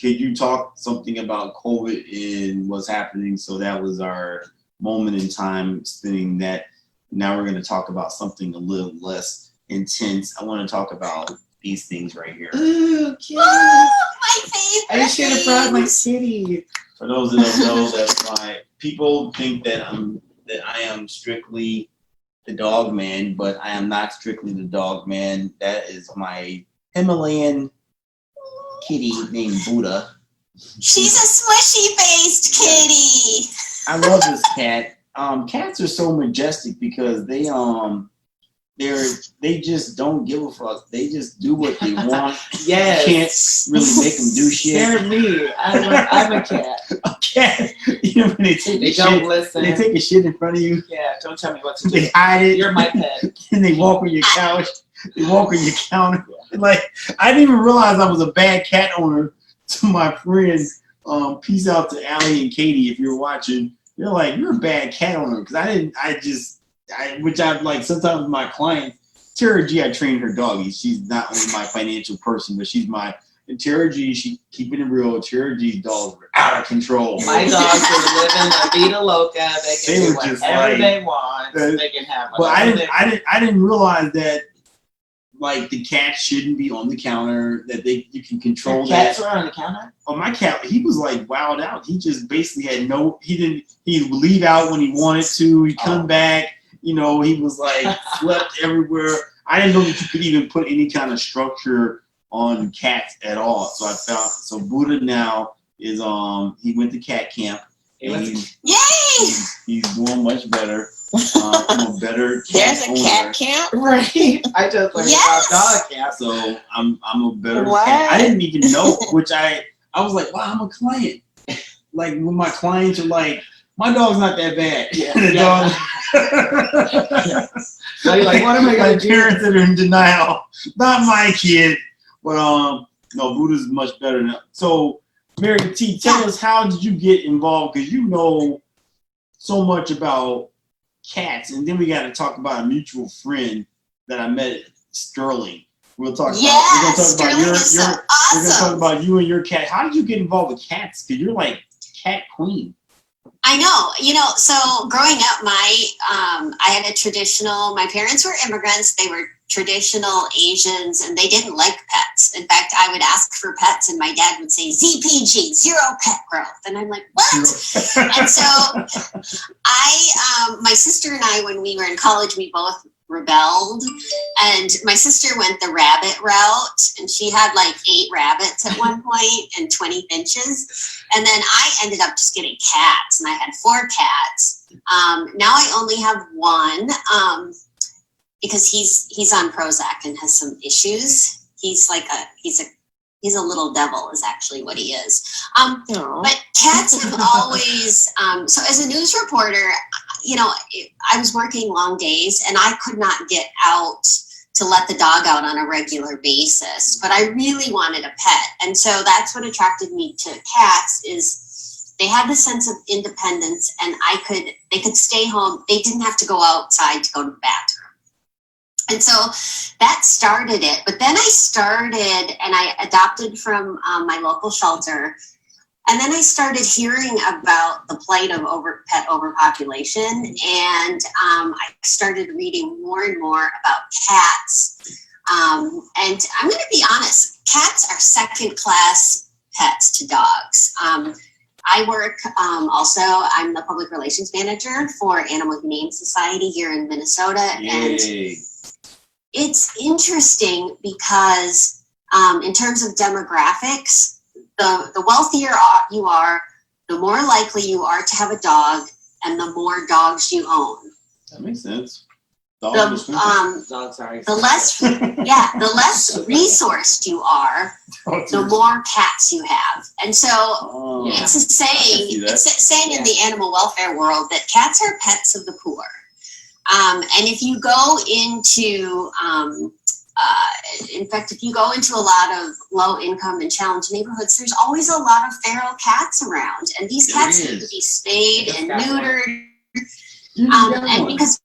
could you talk something about COVID and what's happening? So that was our moment in time spending that. Now we're going to talk about something a little less intense. I want to talk about these things right here. Ooh, kitty. My favorite. I should have brought my kitty. For those that don't know, that's why people think that I am strictly the dog man, but I am not strictly the dog man. That is my Himalayan kitty named Buddha. She's a smushy-faced kitty. I love this cat. Cats are so majestic because they just don't give a fuck. They just do what they want. Yes. You can't really make them do shit. They're me. I'm a cat. A cat. When they take They a don't shit, listen. they take a shit in front of you. Yeah, don't tell me what to do. They hide it. You're my pet. And they walk on your couch. They walk on your counter. Like, I didn't even realize I was a bad cat owner to my friends. Peace out to Allie and Katie if you're watching. They're like, you're a bad cat owner. Because which I've like sometimes with my clients, Tara G, I train her doggies. She's not only my financial person, but she's and Tara G, she keeping it real. Tara G's dogs are out of control. My dogs are living la vida loca. They can do whatever they want. They can have whatever. But I didn't realize that like the cat shouldn't be on the counter. That you can control that. Cats are on the counter. Oh, my cat, he was like wowed out. He just basically had he would leave out when he wanted to. He'd come back. He was like slept everywhere. I didn't know that you could even put any kind of structure on cats at all. So Buddha now is he went to cat camp. And he's doing much better. I'm a better cat There's a owner. cat camp? Right. I just learned about dog camp. So I'm a better cat. I didn't even know, which I was like, wow, I'm a client. Like when my clients are like, my dog's not that bad. Yeah. The dog. So you're like, what am I going to do? Parents that are in denial. Not my kid. But no, Buddha's much better now. So Mary T, tell us, how did you get involved? Because you know so much about cats, and then we got to talk about a mutual friend that I met at Sterling. We'll talk. Yes, we're gonna talk about Sterling is so We're gonna talk awesome. about you and your cat. How did you get involved with cats? Because you're like cat queen. I know, so growing up, I had a traditional, my parents were immigrants. They were traditional Asians and they didn't like pets. In fact, I would ask for pets and my dad would say ZPG, zero pet growth. And I'm like, what? And so my sister and I, when we were in college, we both rebelled, and my sister went the rabbit route, and she had like 8 rabbits at one point and 20 finches, and then I ended up just getting cats, and I had 4 cats. Now I only have one because he's on Prozac and has some issues. He's a little devil is actually what he is. But cats have always, so as a news reporter, I was working long days and I could not get out to let the dog out on a regular basis, but I really wanted a pet. And so that's what attracted me to cats is they had the sense of independence and they could stay home. They didn't have to go outside to go to the bathroom. And so that started it. But then I adopted from my local shelter. And then I started hearing about the plight of pet overpopulation. And I started reading more and more about cats. And I'm going to be honest, cats are second-class pets to dogs. I work I'm the public relations manager for Animal Humane Society here in Minnesota. Yay. And it's interesting because in terms of demographics, the wealthier you are, the more likely you are to have a dog and the more dogs you own. That makes sense. The less resourced you are, the more cats you have. And so it's a saying, in the animal welfare world that cats are pets of the poor. And if you go into, if you go into a lot of low income and challenged neighborhoods, there's always a lot of feral cats around. And these cats need to be spayed and neutered. And because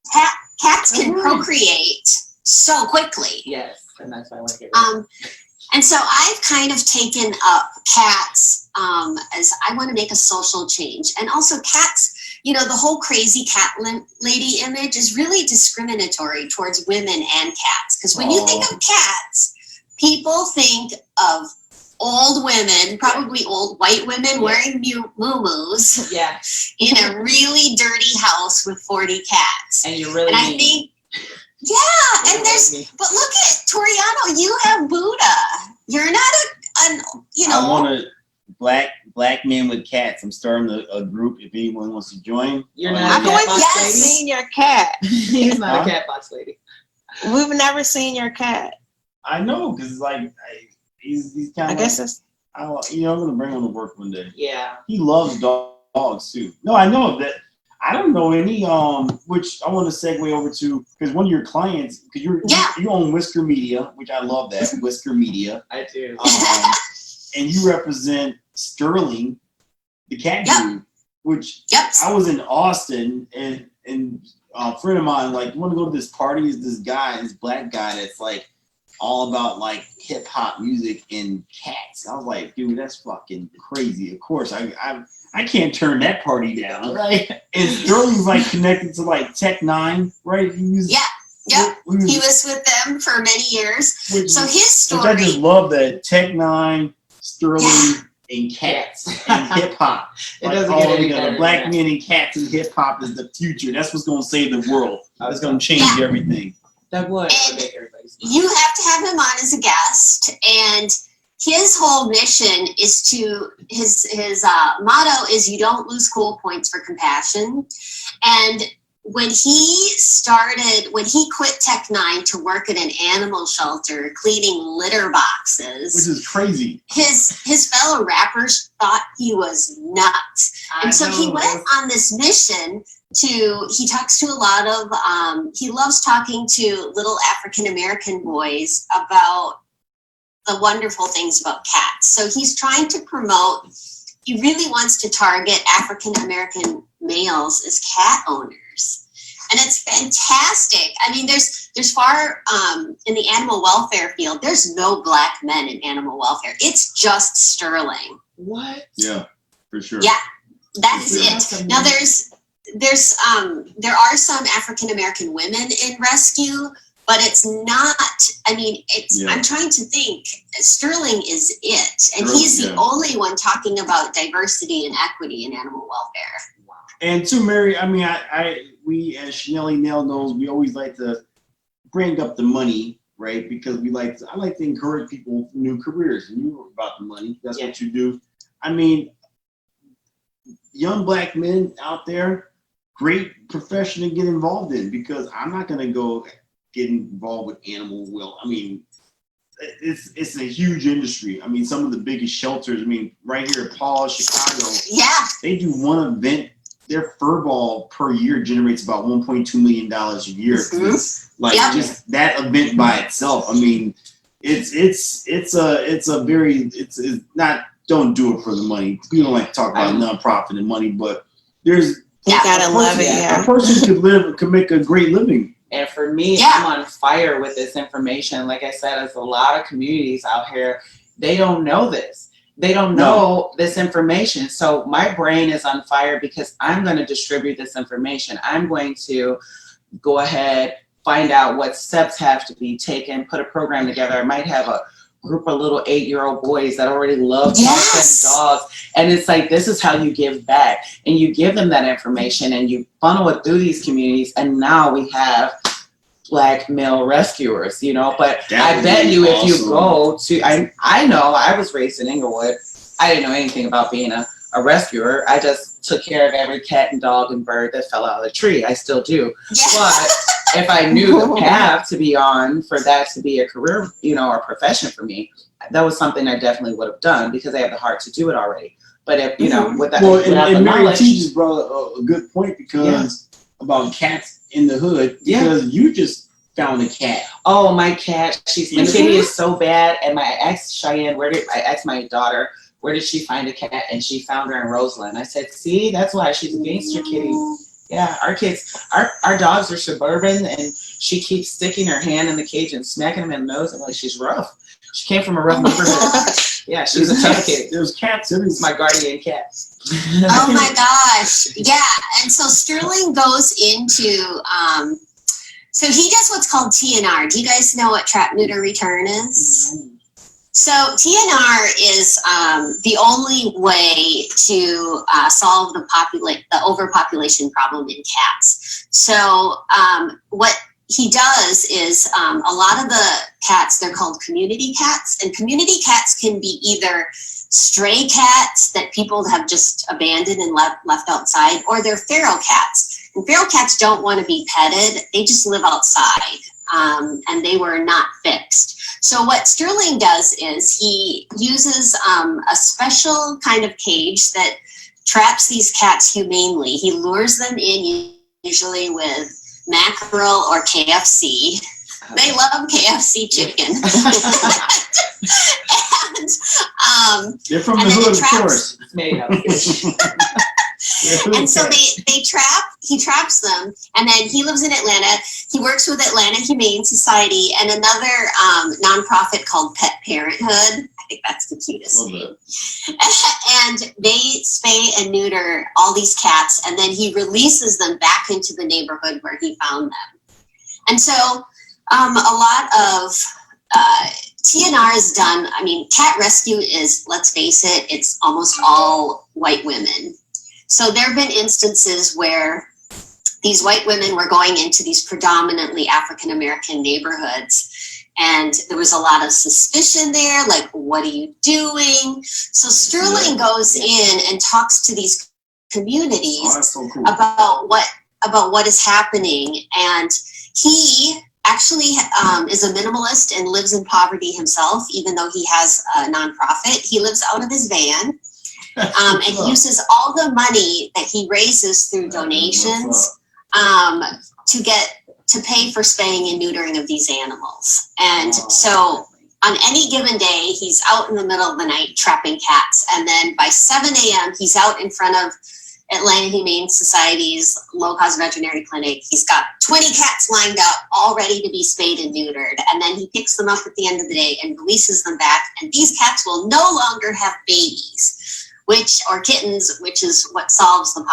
cats can procreate so quickly. Yes, and that's why I want to get rid of it. And so I've kind of taken up cats as I want to make a social change. And also cats, the whole crazy cat lady image is really discriminatory towards women and cats. Because when you think of cats, people think of old women, probably old white women wearing moo-moos in a really dirty house with 40 cats. And you really I think, but look at Toriano, you have Buddha. You're not I want a black men with cats. I'm starting a group if anyone wants to join. You're not a cat box lady? Seen your cat. He's not a cat box lady. We've never seen your cat. I know, because he's kind of. I guess it's. I'm gonna bring him to work one day. Yeah. He loves dogs too. No, I know that. I don't know any. Which I want to segue over to, because one of your clients, because you own Whisker Media, which I love that Whisker Media. I do. And you represent Sterling, the cat dude, which I was in Austin, and a friend of mine you want to go to this party? Is this black guy that's all about hip hop music and cats. I was like, dude, that's fucking crazy. Of course, I can't turn that party down, right? And Sterling's connected to Tech 9, right? He was with them for many years. So his story. I just love that Tech 9, Sterling, and cats and hip hop. It doesn't get any better. Black men and cats and hip hop is the future. That's what's going to save the world. That's going to change everything. That would. You have to have him on as a guest, and his whole mission is his motto is you don't lose cool points for compassion. And when he quit Tech 9 to work at an animal shelter cleaning litter boxes, which is crazy, his fellow rappers thought he was nuts. And so he went on this mission he talks to a lot of, he loves talking to little African-American boys about the wonderful things about cats. So he's trying to he really wants to target African-American males as cat owners. And it's fantastic. I mean, there's in the animal welfare field, there's no black men in animal welfare. It's just Sterling. What? Yeah, for sure. Yeah, that is it. Now there are some African-American women in rescue, but it's not, I'm trying to think, Sterling is it. And he's the only one talking about diversity and equity in animal welfare. Wow. And too, Mary, we, as Chanel Nell knows, we always like to bring up the money, right? Because I like to encourage people new careers. And you know about the money. That's what you do. Young black men out there, great profession to get involved in, because I'm not going to go get involved with animal will. I mean, it's a huge industry. I mean, some of the biggest shelters, I mean, right here at Paul, Chicago, they do one event. Their fur ball per year generates about $1.2 million a year. Like just that event by itself. I mean, it's not, don't do it for the money. We don't like to talk about nonprofit and money, but there's a person could make a great living. And for me, I'm on fire with this information. Like I said, there's a lot of communities out here, they don't know this. They don't know this information. So my brain is on fire because I'm going to distribute this information. I'm going to go ahead, find out what steps have to be taken, put a program together. I might have a group of little 8-year-old boys that already love cats and dogs. And it's like, this is how you give back. And you give them that information and you funnel it through these communities. And now we have Black male rescuers, you know, but I bet you if you go to, I know I was raised in Inglewood. I didn't know anything about being a rescuer. I just took care of every cat and dog and bird that fell out of the tree. I still do. But if I knew the path to be on for that to be a career, you know, or profession for me, that was something I definitely would have done because I have the heart to do it already. But if, you know, with that, and Mary T just brought a good point because about cats in the hood, because you just found a cat. Oh, my cat, my kitty is so bad. And my ex, Cheyenne, I asked my daughter, where did she find a cat? And she found her in Roseland. I said, see, that's why she's a gangster kitty. Yeah, our kids, our dogs are suburban, and she keeps sticking her hand in the cage and smacking him in the nose. I'm like, she's rough. She came from a rough neighborhood. Yeah, she's a tough kid. There's cats. It's my guardian cat. Oh my gosh. Yeah. And so Sterling goes into, so he does what's called TNR. Do you guys know what trap, neuter, return is? Mm-hmm. So TNR is the only way to solve the overpopulation problem in cats. So what he does is a lot of the cats, they're called community cats, and community cats can be either stray cats that people have just abandoned and left outside, or they're feral cats. And feral cats don't want to be petted, they just live outside, and they were not fixed. So what Sterling does is he uses a special kind of cage that traps these cats humanely. He lures them in usually with mackerel or KFC. They love KFC chicken. And they're from the hood, of course. It's made up. And so he traps them, and then he lives in Atlanta. He works with Atlanta Humane Society and another nonprofit called Pet Parenthood. I think that's the cutest name. And they spay and neuter all these cats, and then he releases them back into the neighborhood where he found them. And so a lot of TNR is done. I mean, cat rescue is, let's face it, it's almost all white women. So there have been instances where these white women were going into these predominantly African-American neighborhoods, and there was a lot of suspicion there, like, what are you doing? So Sterling goes in and talks to these communities about what is happening, and he actually is a minimalist and lives in poverty himself, even though he has a nonprofit. He lives out of his van. And he uses all the money that he raises through donations to pay for spaying and neutering of these animals. And so on any given day, he's out in the middle of the night trapping cats. And then by 7 a.m., he's out in front of Atlanta Humane Society's low-cost veterinary clinic. He's got 20 cats lined up, all ready to be spayed and neutered. And then he picks them up at the end of the day and releases them back. And these cats will no longer have babies. Or kittens, which is what solves the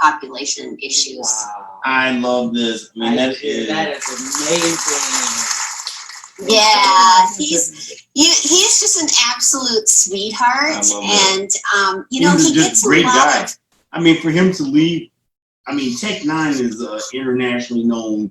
population issues. Wow. I love this. I mean, that is amazing. Yeah, he's just an absolute sweetheart, and you know, he gets a great guy. I mean, for him to leave, I mean, Tech Nine is an internationally known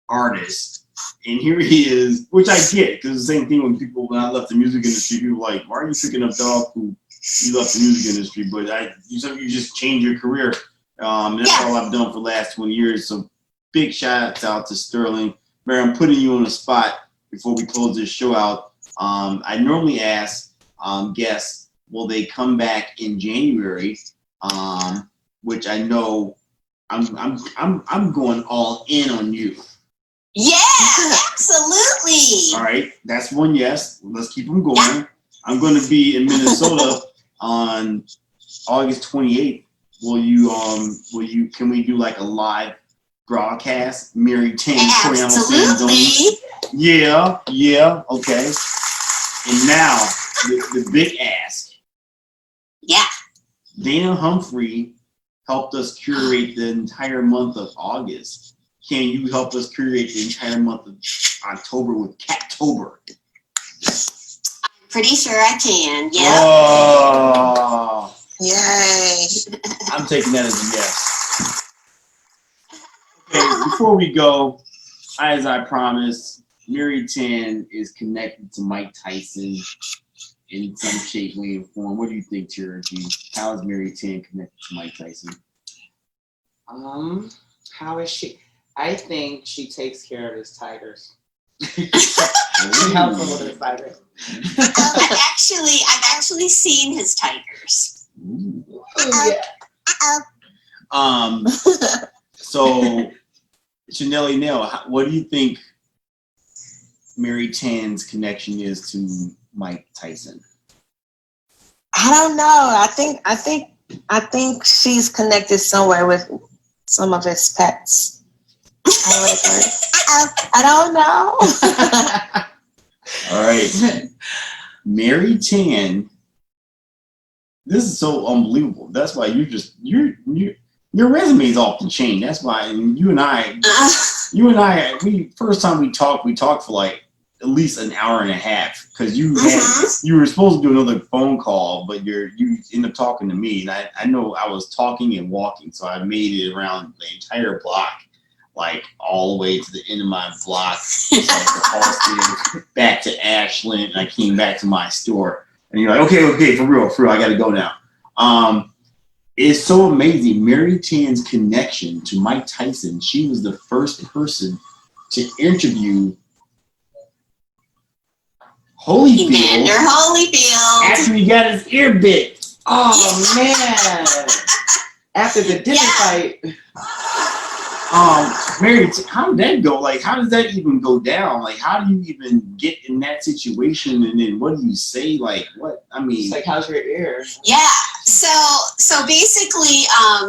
artist, and here he is, which I get, because the same thing when I left the music industry, people were like, why are you picking up dog food? You left the music industry, but you just change your career. And that's all I've done for the last 20 years. So big shout out to Sterling. Mary, I'm putting you on the spot before we close this show out. I normally ask guests, will they come back in January? Which I know I'm going all in on you. Yeah, absolutely. All right, that's one yes. Let's keep them going. Yeah. I'm going to be in Minnesota on August 28th. Will you? Can we do like a live broadcast? Mary Tan, absolutely. Yeah, okay. And now the big ask. Yeah. Dana Humphrey helped us curate the entire month of August. Can you help us curate the entire month of October with Cattober? I'm pretty sure I can. Yeah. Oh. Yay. I'm taking that as a yes. Okay, before we go, as I promised, Mary Tan is connected to Mike Tyson in some shape, way, or form. What do you think, Cherokee? How is Mary Tan connected to Mike Tyson? How is she? I think she takes care of his tigers. She helps him with his tigers. I've actually seen his tigers. Ooh. Uh-oh. So, Chanelli Nail, what do you think Mary Tan's connection is to Mike Tyson? I don't know. I think she's connected somewhere with some of his pets. I don't know. All right. Mary Tan, this is so unbelievable. That's why your resume is off the chain. That's why you and I, first time we talked for like at least an hour and a half, because you were supposed to do another phone call, but you ended up talking to me, and I know I was talking and walking, so I made it around the entire block, like all the way to the end of my block, back to Ashland, and I came back to my store, and you're like, okay, for real, I got to go now. It's so amazing. Mary Tan's connection to Mike Tyson. She was the first person to interview Holyfield. Evander Holyfield. After he got his ear bit. Oh man! After the dinner fight. Mary, how did that go? Like, how does that even go down? Like, how do you even get in that situation? And then what do you say? Like, what? I mean, it's like, how's your ear? Yeah. So basically,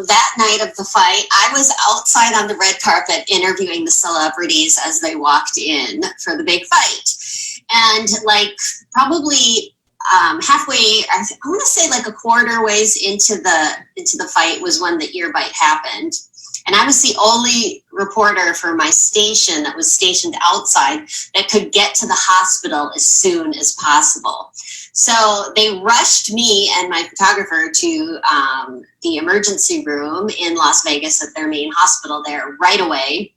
that night of the fight, I was outside on the red carpet interviewing the celebrities as they walked in for the big fight. And like probably halfway, I want to say like a quarter ways into the fight was when the ear bite happened. And I was the only reporter for my station that was stationed outside that could get to the hospital as soon as possible. So they rushed me and my photographer to the emergency room in Las Vegas at their main hospital there right away.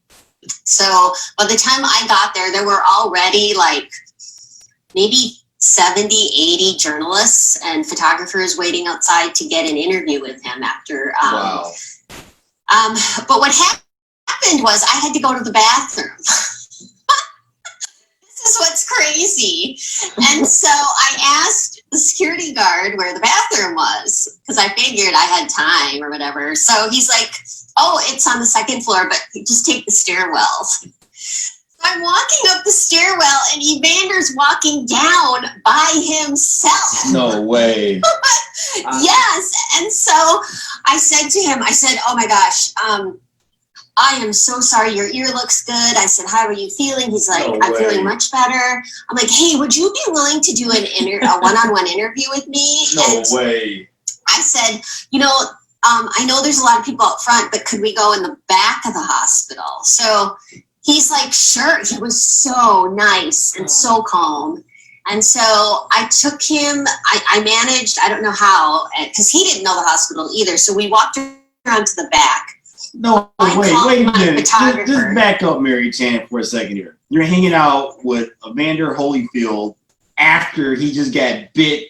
So by the time I got there, there were already like maybe 70, 80 journalists and photographers waiting outside to get an interview with him after. Wow. But what happened was I had to go to the bathroom. This is what's crazy. And so I asked the security guard where the bathroom was, because I figured I had time or whatever. So he's like, oh, it's on the second floor, but just take the stairwells. I'm walking up the stairwell and Evander's walking down by himself. No way. Yes. And so I said to him, oh my gosh, I am so sorry. Your ear looks good. I said, how are you feeling? He's like, No I'm way. feeling much better. I'm like, hey, would you be willing to do a one-on-one interview with me? No way. I said, I know there's a lot of people out front, but could we go in the back of the hospital? So he's like, sure. He was so nice and so calm. And so I took him, I managed, I don't know how, because he didn't know the hospital either. So we walked around to the back. No, wait a minute. Just back up, Mary Tan, for a second here. You're hanging out with Evander Holyfield after he just got bit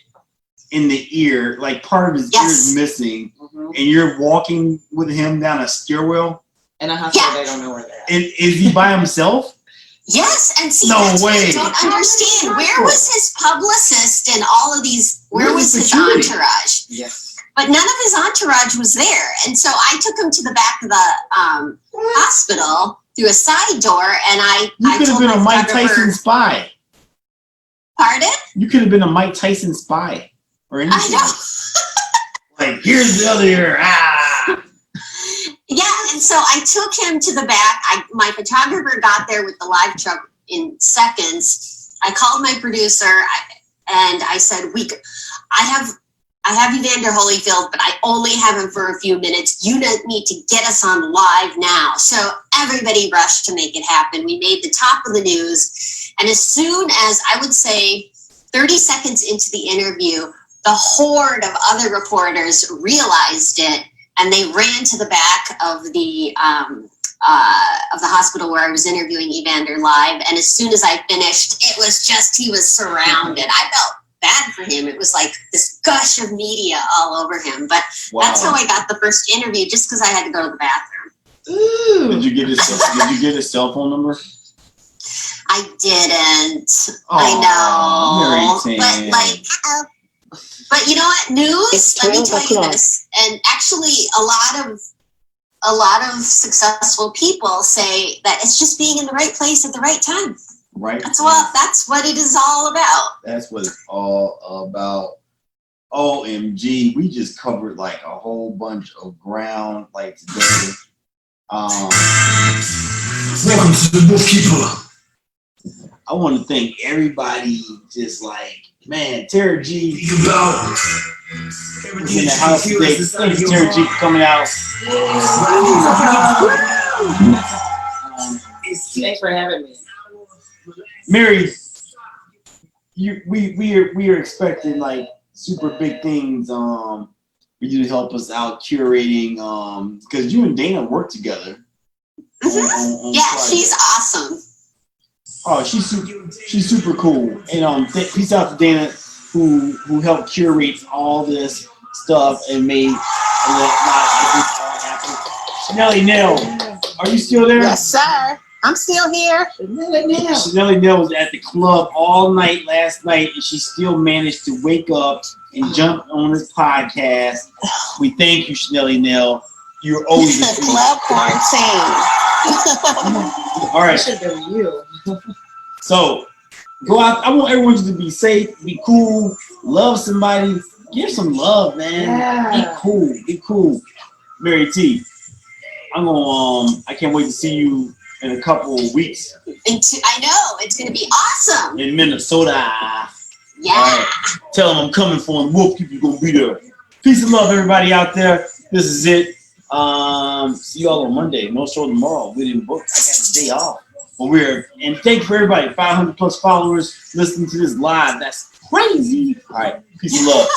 in the ear, like part of his ear is missing, and you're walking with him down a stairwell. In a hospital, they don't know where they're at. And is he by himself? Yes, and see, no that's way. what I don't understand. Where was his publicist and all of these? Where was his entourage? Yes. But none of his entourage was there, and so I took him to the back of the hospital through a side door, and I could have told been my a Mike Tyson spy. Pardon? You could have been a Mike Tyson spy or anything. I know. Like, here's the other ear. Ah. Yeah, and so I took him to the back. My photographer got there with the live truck in seconds. I called my producer and I said, I have Evander Holyfield, but I only have him for a few minutes. You need to get us on live now. So everybody rushed to make it happen. We made the top of the news. And as soon as, I would say, 30 seconds into the interview, the horde of other reporters realized it, and they ran to the back of the hospital where I was interviewing Evander live. And as soon as I finished, it was just, he was surrounded. I felt bad for him. It was like this gush of media all over him. But that's how I got the first interview, just because I had to go to the bathroom. Ooh. Did you get his cell phone number? I didn't. Aww, I know. But you know what? News, let me tell you this. And actually a lot of successful people say that it's just being in the right place at the right time. Right. That's what it is all about. That's what it's all about. OMG, we just covered like a whole bunch of ground like today. Welcome to the Wolfkeeper. I want to thank everybody. Just like, man, Tara G. Think about in the house today. Thank you, Tara G, for coming out. Thanks for having me. Mary, we are expecting like super big things for you to help us out curating because you and Dana work together. On yeah, Friday. she's awesome. Oh, she's super cool. And peace out to Dana who helped curate all this stuff and made a lot of this all happen. Chanelli Nell, are you still there? Yes, sir. I'm still here. Chanelli Nell was at the club all night last night, and she still managed to wake up and jump on this podcast. We thank you, Chanelli Nell. You're always the club quarantine. All right. Should have been you. So go out. I want everyone to be safe, be cool, love somebody, give some love, man. Yeah. Be cool. Mary T, I'm gonna I can't wait to see you in a couple of weeks. I know, it's gonna be awesome. In Minnesota. Yeah. Right. Tell them I'm coming for them. Wolfkeeper gonna be there. Peace and love, everybody out there. This is it. See you all on Monday. No show tomorrow. We didn't book. I got the day off. But and thank you for everybody. 500 plus followers listening to this live. That's crazy. All right. Peace and love.